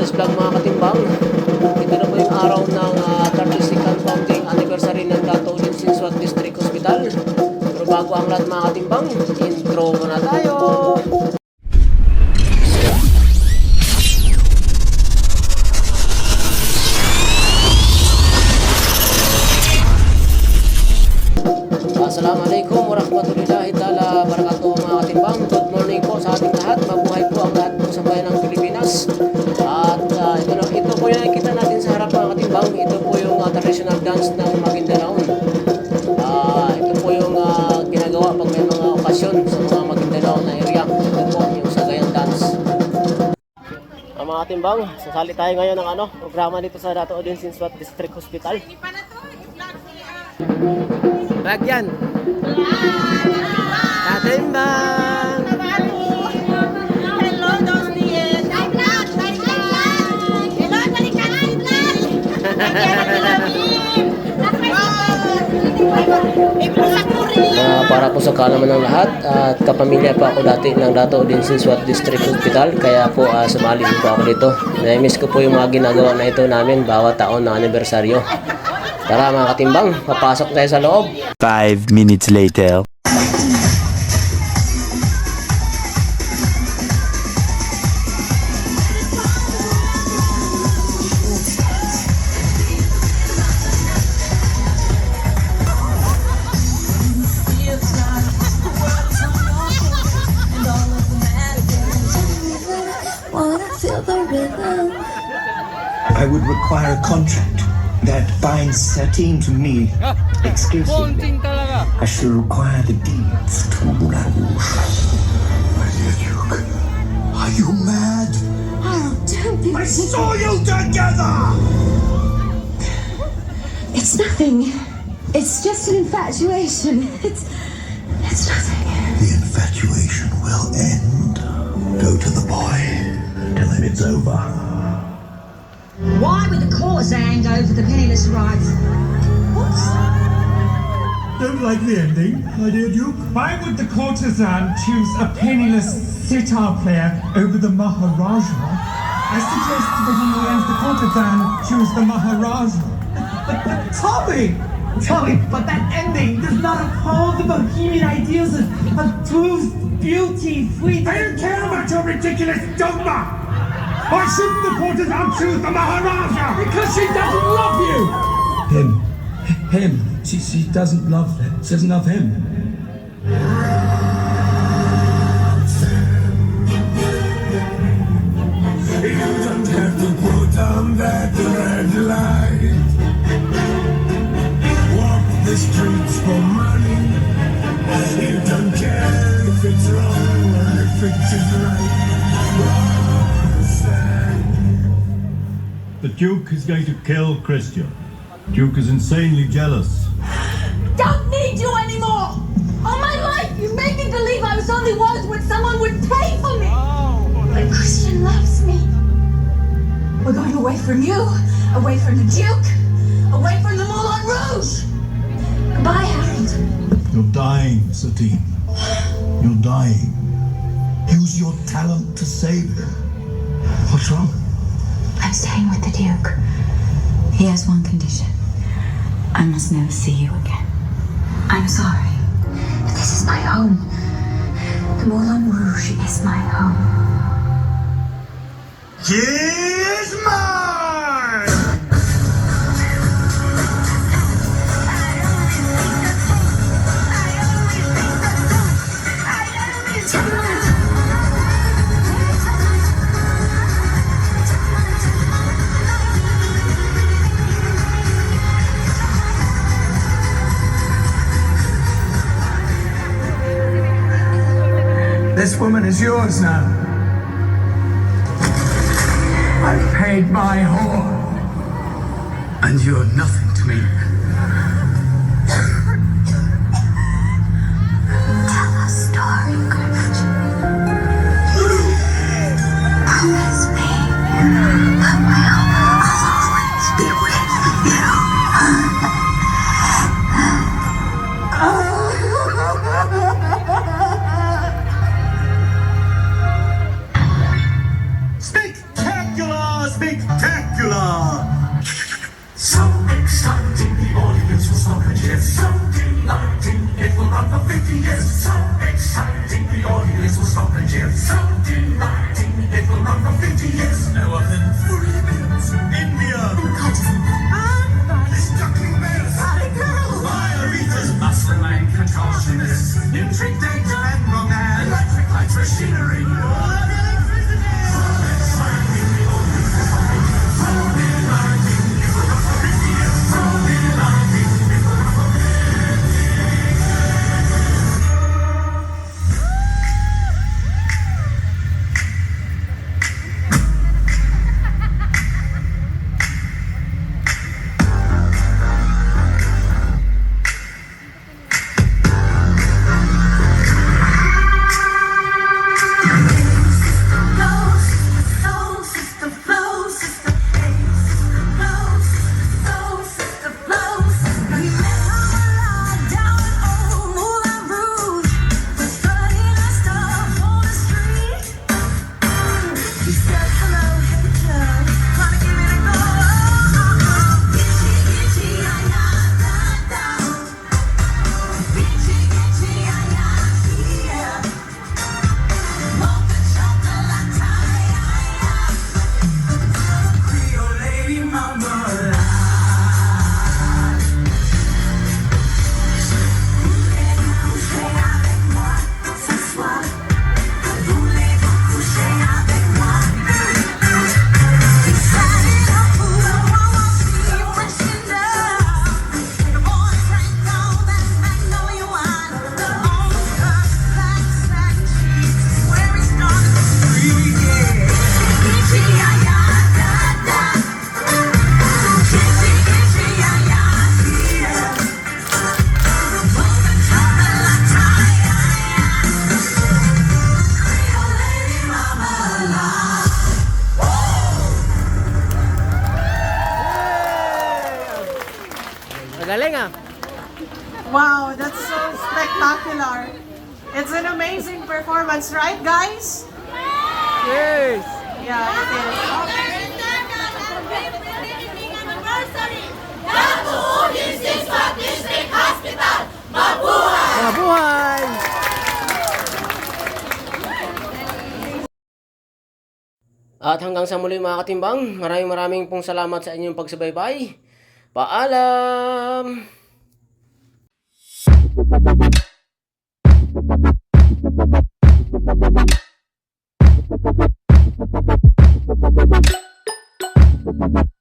Tales Vlog mga katimbang. Ito na po yung araw ng 32nd founding anniversary ng Dato Odin Sinswat District Hospital. Pero bago ang lahat mga katimbang, intro muna tayo! Assalamualaikum warahmatullahi ta'ala barakatuh mga katimbang. Good morning po sa ating lahat. Mabuhay po ang lahat po sa bayan ng Pilipinas. At ito po yung nakikita natin sa harap mga katimbang. Ito po yung traditional dance ng Maguindanao. Ito po yung ginagawa pag may mga okasyon sa mga Maguindanao na area. Ito po yung Sagayan Dance. Mga katimbang, sasali tayo ngayon ng programa dito sa Dato Odin Sinswat District Hospital. Lagyan. Katimbang. Hello, dos días. Hello, Para po sa kaalaman ng lahat at kapamilya pa ako dati ng Dato Odin Sinswat District Hospital, kaya po sumali po ako dito. Na-miss ko po yung mga ginagawa na ito namin bawat taon na anibersaryo. Tara mga katimbang, papasok tayo sa loob. 5 minutes later. I would require a contract that binds Satine to me exclusively. I shall require the deeds to Moulin Rouge. My dear Duke, are you mad? Oh, don't be... I saw you together! It's nothing. It's just an infatuation. It's nothing. The infatuation will end. Go to the boy. Tell him it's over. Why would the courtesan go for the penniless rights? What? Don't like the ending, my dear Duke? Why would the courtesan choose a penniless sitar player over the Maharaja? I suggest that he and the courtesan choose the Maharaja. Tommy, but that ending does not uphold the bohemian ideals of truth, beauty, freedom. I don't care about your ridiculous dogma! Why shouldn't the courtesan choose the Maharaja? Because she doesn't love you! Him. She doesn't love him. She doesn't love him. You don't have to put on that red light. Walk the streets for money. You don't care if it's wrong or if it is right. The Duke is going to kill Christian. Duke is insanely jealous. Don't need you anymore! All my life, you made me believe I was only worth what someone would pay for me! But Christian loves me. We're going away from you, away from the Duke, away from the Moulin Rouge! Goodbye, Harold. You're dying, Satine. You're dying. Use your talent to save him. What's wrong? I'm staying with the Duke. He has one condition. I must never see you again. I'm sorry, but this is my home. The Moulin Rouge is my home. He is mine! This woman is yours now. I've paid my whore. And you're nothing to me. Tell a story, Christian. Promise me that I'll always be with you. Spectacular! So exciting, the audience will stop and cheer. So delighting, it will run for 50 years. Now within 3 minutes, India. This duckling bears. Fire eaters, muscle and contortionists. Intrigue, danger and romance. Electric lights, machinery. All electricity. So exciting, the audience will stop and cheer. So delighting, it will run for 50 years. So delighting, it will run for 50 years. Magaling ah. Wow, that's so spectacular. It's an amazing performance, right, guys? Yes! Yeah, it is. Mabuhay! At hanggang sa muli mga katimbang, maraming pong salamat sa inyong pagsubaybay. Paalam! Thank you.